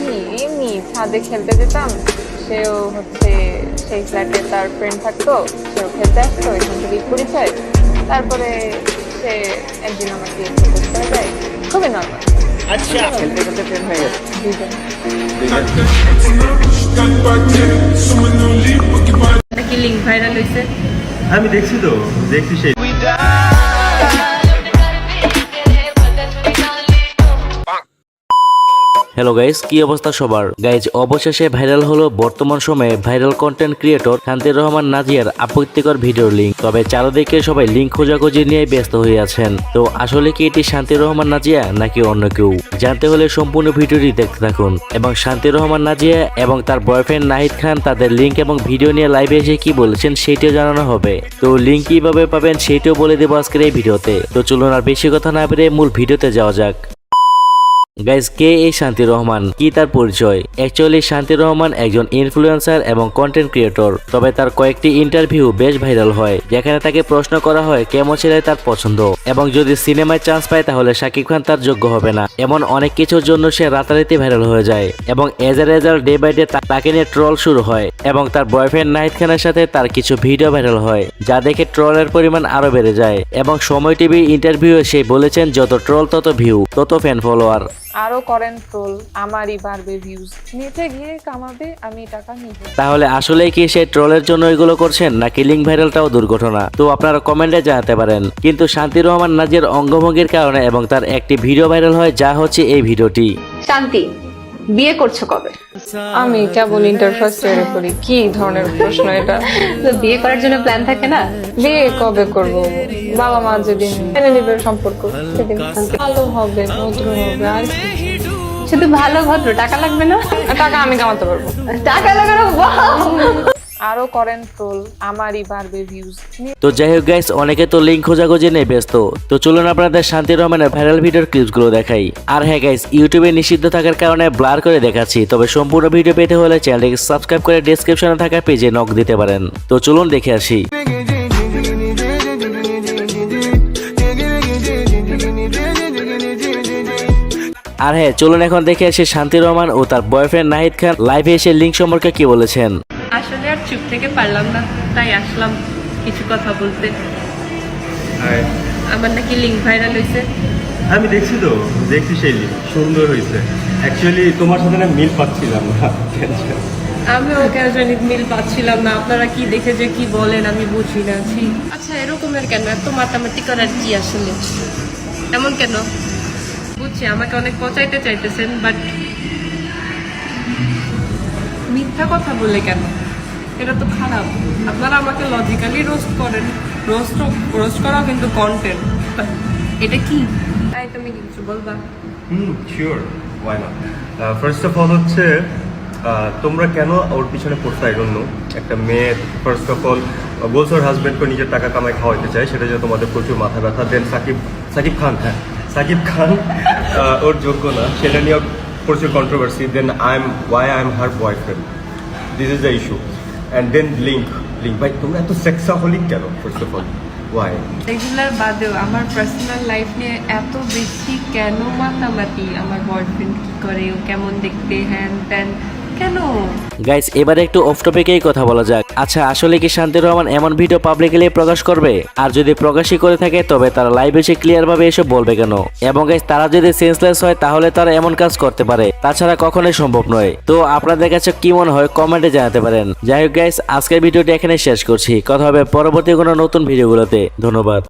কি এমনি ছাদে খেলতে যেতাম, সেও হচ্ছে সেই ফ্ল্যাটে তার ফ্রেন্ড থাকতো, সেও খেলতে আসতো, এখান থেকেই পরিচয়। তারপরে সে একদিন আমাকে প্রপোজ করে দেয়, খুবই নর্মাল। আচ্ছা, খেলতে খেলতে প্রেম হয়ে গেছে। দুজন নাকি লিঙ্ক ভাইরাল হয়েছে। আমি দেখছি তো, দেখছি সেই হ্যালো গাইস, কি অবস্থা সবার? গাইজ অবশেষে ভাইরাল হলো বর্তমান সময়ে ভাইরাল কন্টেন্ট ক্রিয়েটর শান্তির রহমান নাজিয়ার আপত্তিকর ভিডিওর লিঙ্ক। তবে চারদিকে সবাই লিঙ্ক খোঁজাখুঁজি নিয়ে ব্যস্ত হয়ে আছেন। তো আসলে কি এটি শান্তির রহমান নাজিয়া নাকি অন্য কেউ? জানতে হলে সম্পূর্ণ ভিডিওটি দেখতে থাকুন। এবং শান্তির রহমান নাজিয়া এবং তার বয়ফ্রেন্ড নাহিদ খান তাদের লিঙ্ক এবং ভিডিও নিয়ে লাইভে এসে কি বলেছেন সেইটাও জানানো হবে। তো লিঙ্ক কিভাবে পাবেন সেইটাও বলে দেবো আজকের এই ভিডিওতে। তো চলুন আর বেশি কথা না বেরিয়ে মূল ভিডিওতে যাওয়া যাক। গাইজ, কে এই শান্তির রহমান, কি তার পরিচয়? অ্যাকচুয়ালি শান্তির রহমান একজন ইনফ্লুয়েন্সার এবং কন্টেন্ট ক্রিয়েটর। তবে তার কয়েকটি ইন্টারভিউ বেশ ভাইরাল হয়, যেখানে তাকে প্রশ্ন করা হয় কেমন ছেলে তার পছন্দ এবং যদি সিনেমায় চান্স পায় তাহলে শাকিব খান তার যোগ্য হবে না। এমন অনেক কিছুর জন্য সে রাতারাতি ভাইরাল হয়ে যায় এবং as a result day by day তাকে নিয়ে ট্রল শুরু হয় এবং তার বয়ফ্রেন্ড নাহিদ খানের সাথে তার কিছু ভিডিও ভাইরাল হয়, যা দেখে ট্রলের পরিমাণ আরো বেড়ে যায়। এবং সময় টিভি ইন্টারভিউ সে বলেছেন যত ট্রল তত ভিউ তত ফ্যান ফলোয়ার। আরো করেন ট্রোল, আমারই বাড়বে ভিউজ, নিচে গিয়ে কামাবে, আমি টাকা নিব। তাহলে আসলে কি সে ট্রলের জন্য এগুলো করছেন নাকি লিঙ্ক ভাইরালটাও দুর্ঘটনা? তো আপনারা কমেন্টে জানাতে পারেন। কিন্তু শান্তির রহমান নাজির অঙ্গভঙ্গির কারণে এবং তার একটি ভিডিও ভাইরাল হয়, যা হচ্ছে এই ভিডিওটি। শান্তি, বিয়ে করছো কবে? আমি কেবল ইন্টার ফার্স্ট ইয়ারে পড়ি, কি ধরনের প্রশ্ন এটা? তো বিয়ে করার জন্য প্ল্যান থাকে না? বিয়ে কবে করব? বাবা মা যেদিন মেনে নিবে সম্পর্ক সেদিন। ভালো হবে, ভদ্র হবে, আর কি? শুধু ভালো ভদ্র, টাকা লাগবে না? আর টাকা আমি কামাতে পারবো। টাকা লাগবে না? বাহ! আরো করেন ট্রোল, আমারই বাড়বে ভিউজ। তো যাই হোক গাইস, অনেকে তো লিঙ্ক খোঁজাখুঁজি নিয়ে ব্যস্ত। তো চলুন আপনাদের শান্তির রহমানের ভাইরাল ভিডিওর ক্লিপসগুলো দেখাই। আর হ্যাঁ গাইস, ইউটিউবে নিষিদ্ধ থাকার কারণে ব্লার করে দেখাচ্ছি। তবে সম্পূর্ণ ভিডিও পেতে হলে চ্যানেলটিকে সাবস্ক্রাইব করে ডেসক্রিপশনে থাকা পেজে নক দিতে পারেন। তো চলুন দেখে আসি। আর হ্যাঁ, চলুন এখন দেখে আসি শান্তির রহমান ও তার বয়ফ্রেন্ড নাহিদ খান লাইভে এসে লিঙ্ক সম্পর্কে কি বলেছেন। আসলে আর চুপ থেকে পারলাম না, তাই আসলাম কিছু কথা বলতে। আমার নাকি লিঙ্ক ভাইরাল হয়েছে। আমি দেখছি তো, দেখছি সেই লিঙ্ক সুন্দর হয়েছে। অ্যাকচুয়ালি তোমার সাথে না মিল পাচ্ছিলাম না। আমিও কেন জানি মিল পাচ্ছিলাম না। আপনারা কি দেখে যে কি বলেন আমি বুঝি না। আচ্ছা, এরকমের কেন? এত মাতামাতি করার কি আসলে? এমন কেন? বুঝছি আমাকে অনেক পচাইতে চাইতেছেন, বাট মিথ্যা কথা বলে কেন? এটা তো খারাপ। আপনারা আমাকে লজিক্যালি রোস্ট করেন, রোস্ট করাও কিন্তু কন্টেন্ট। এটা কি? তাই তুমি কিছু বলবা? Sure, why not. First of all হচ্ছে তোমরা কেন ওর পিছনে পড়ছো? I don't know. একটা মেয়ে ফার্স্ট অফ অল বলছো ওর হাজব্যান্ডকে নিজের টাকা কামাই খাওয়াইতে চায়, সেটা যে তোমাদের প্রচুর মাথা ব্যথা। দেন সাকিব খান ওর যোগ্য না, সেটা নিয়ে প্রচুর controversy. Then why I am her boyfriend, this is the issue. And then link ভাই, তোমরা এত সেক্সাহলিক কেন? First of all why? Regular বাদেও আমার পার্সোনাল লাইফ নিয়ে এত বেশি কেন মাতামাতি? আমার বয়ফ্রেন্ড কি করে, ও কেমন দেখতে, হ্যান ত্যান, কেন? গাইস, এবারে একটু অফ টপিকেই কথা বলা যাক। আচ্ছা, আসলে কি শান্তির রহমান এমন ভিডিও পাবলিকলি প্রকাশ করবে? আর যদি প্রকাশই করে থাকে তবে তারা লাইভে এসে ক্লিয়ার ভাবে এসব বলবে কেন? এবং গাইস, তারা যদি সেন্সলেস হয় তাহলে তারা এমন কাজ করতে পারে, তাছাড়া কখনোই সম্ভব নয়। তো আপনাদের কাছে কি মনে হয় কমেন্টে জানাতে পারেন। যাই হোক গাইস, আজকের ভিডিওটি এখানে শেষ করছি। কথা হবে পরবর্তী কোনো নতুন ভিডিওগুলোতে। ধন্যবাদ।